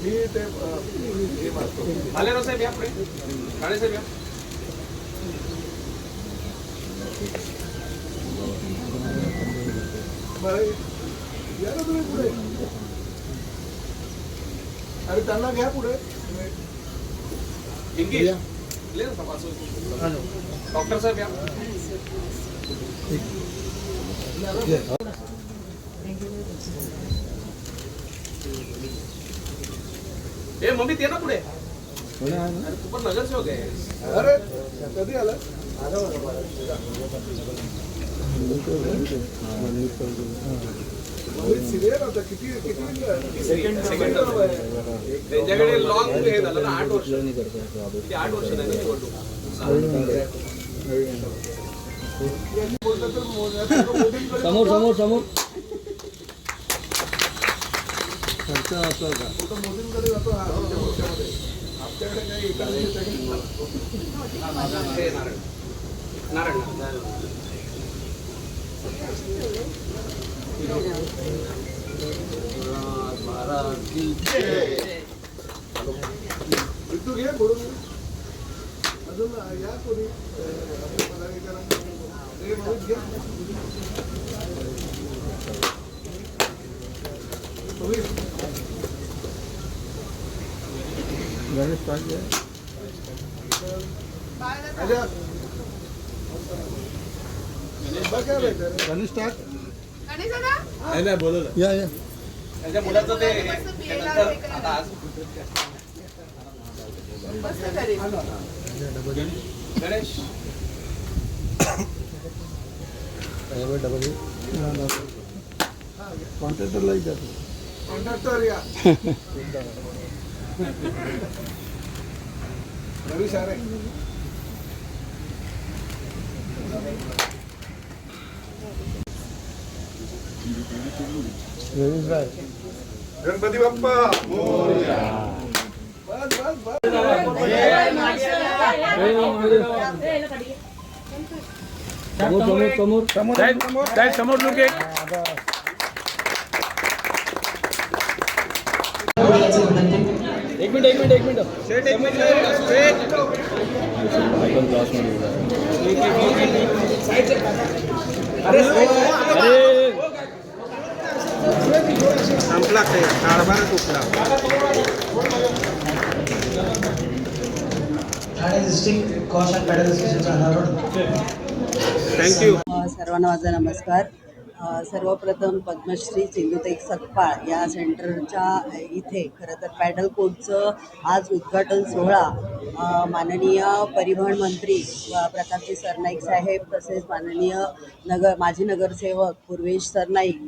मी ते हे मारतो. भालेराव साहेब या पुढे. काळे साहेब या. या ना तुम्ही पुढे. अरे त्यांना घ्या पुढे. डॉक्टर साहेब या. ए मम्मी ते ना पुढे. अरे तू पण नगरसेवक आहे. अरे कधी आला? सिनियर होता. किती सेकंड त्यांच्याकडे लॉंग हे झालं ना 8 वर्ष. किती 8 वर्ष झाली निवडणूक. समोर समोर समोर मोदींकडे जातो. आमच्याकडे काही नारायण तू घे बोलून. अजून या कोणी गणेश पाटील गणेश टाक नाही बोलवलं. या या त्यांच्या मुलाचं ते नंतर आता आज गणेश डबल कॉन्ट्रॅक्टरला जातो. कॉन्ट्रॅक्टर या. रवी सारे गणपती बाप्पा बस बस बस. समोर समोर समोर साहेब समोर लोक एक मिनिट सेट एक मिनिट संपला ते कारभार तुटला. Thane district cost and paddle असोसिएशनचा अनावरण. थँक्यू. सर्वांना माझा नमस्कार. सर्वप्रथम पद्मश्री सिंधुताई सतपाळ या सेंटरच्या इथे खरं तर पॅडल कोर्टचं आज उद्घाटन सोहळा माननीय परिवहन मंत्री प्रतापजी सरनाईक साहेब तसेच माननीय माजी नगरसेवक पूर्वेश सरनाईक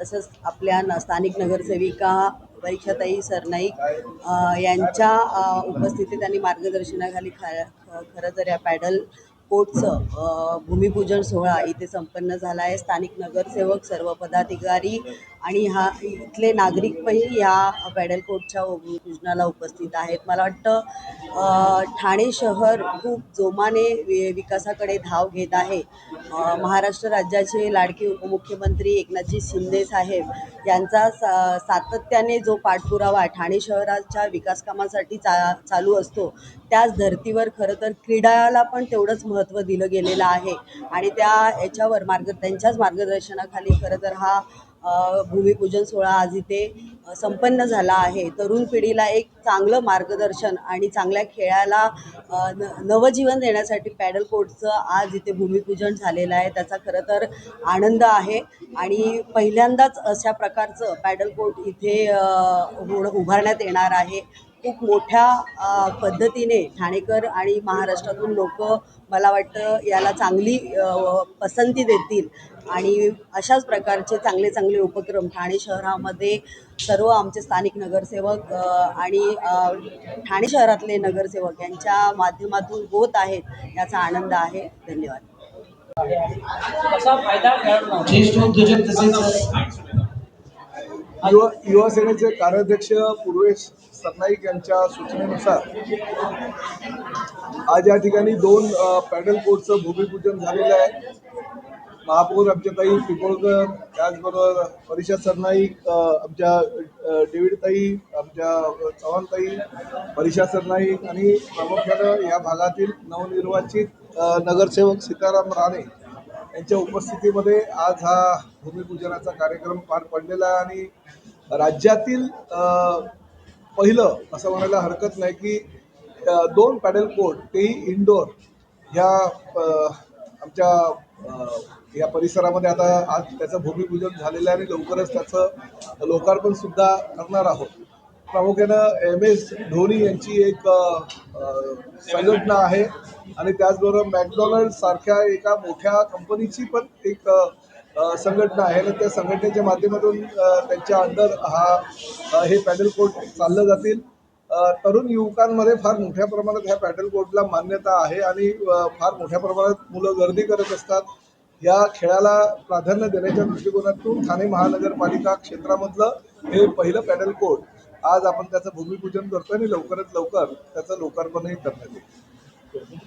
तसंच आपल्या स्थानिक नगरसेविका परीक्षाताई सरनाईक यांच्या उपस्थितीत आणि मार्गदर्शनाखाली खरं तर या पॅडल कोर्टचं भूमिपूजन सोहळा इथे संपन्न झाला आहे. स्थानिक नगरसेवक सर्व पदाधिकारी आणि इथले नागरिकही ह्या पॅडल कोर्टच्या भूमिपूजनाला उपस्थित आहेत. मला वाटतं ठाणे शहर खूप जोमाने विकासाकडे धाव घेत आहे. महाराष्ट्र राज्याचे लाडके उपमुख्यमंत्री एकनाथजी शिंदे साहेब यांचा सातत्याने जो पाठपुरावा ठाणे शहराच्या विकास कामासाठी चालू असतो त्याच धर्तीवर खरं तर क्रीडाला पण तेवढंच महत्त्व दिलं गेलेलं आहे आणि याच्यावर त्यांच्याच मार्गदर्शनाखाली खरं तर हा भूमिपूजन सोहळा आज इथे संपन्न झाला आहे. तरुण पिढीला एक चांगलं मार्गदर्शन आणि चांगल्या खेळाला नवजीवन देण्यासाठी पॅडल कोर्टचं आज इथे भूमिपूजन झालेलं आहे. त्याचा खरं तर आनंद आहे आणि पहिल्यांदाच अशा प्रकारचं पॅडल कोर्ट इथे उभारण्यात येणार आहे. खूप मोठ्या पद्धतीने ठाणेकर आणि महाराष्ट्रातून लोक मला वाटतं याला चांगली पसंती देतील आणि अशाच प्रकारचे चांगले चांगले उपक्रम ठाणे शहरामध्ये सर्व आमचे स्थानिक नगरसेवक आणि ठाणे शहरातले नगरसेवक यांच्या माध्यमातून होत आहेत याचा आनंद आहे. धन्यवाद. ज्येष्ठ उद्योजक तसेच युवा सेनेचे कार्याध्यक्ष पूर्वेश सरनाईक यांच्या सूचनेनुसार आज या ठिकाणी 2 पॅडल कोर्टचं भूमिपूजन झालेलं आहे. महापौर आमच्या ताई पिंपळकर, त्याचबरोबर परिषा सरनाईक, आमच्या डेव्हिड ताई, आमच्या चव्हाण ताई, परिषा सरनाईक आणि प्रामुख्यानं या भागातील नवनिर्वाचित नगरसेवक सीताराम राणे यांच्या उपस्थितीमध्ये आज हा भूमिपूजनाचा कार्यक्रम पार पडलेला आहे. आणि राज्यातील पहिलं असं म्हणायला हरकत नाही की 2 पॅडल कोर्ट तेही इंडोर ह्या आमच्या या परिसरामध्ये आता आज त्याचं भूमिपूजन झालेलं आहे आणि लवकरच त्याचं लोकार्पण सुद्धा करणार आहोत. प्रामुख्यानं MS धोनी यांची एक संघटना आहे आणि त्याचबरोबर मॅकडॉनल्ड सारख्या एका मोठ्या कंपनीची पण एक संघटना आहे आणि त्या संघटनेच्या माध्यमातून त्यांच्या अंडर हे पॅडल कोर्ट चाललं जातील. तरुण युवकांमध्ये फार मोठ्या प्रमाणात ह्या पॅडल कोर्टला मान्यता आहे आणि फार मोठ्या प्रमाणात मुलं गर्दी करत असतात. या खेळाला प्राधान्य देण्याच्या दृष्टिकोनातून ठाणे महानगरपालिका क्षेत्रामधलं हे पहिलं पॅडल कोर्ट आज आपण त्याचं भूमिपूजन करतोय आणि लवकरात लवकर त्याचं लोकार्पणही करण्यात येईल.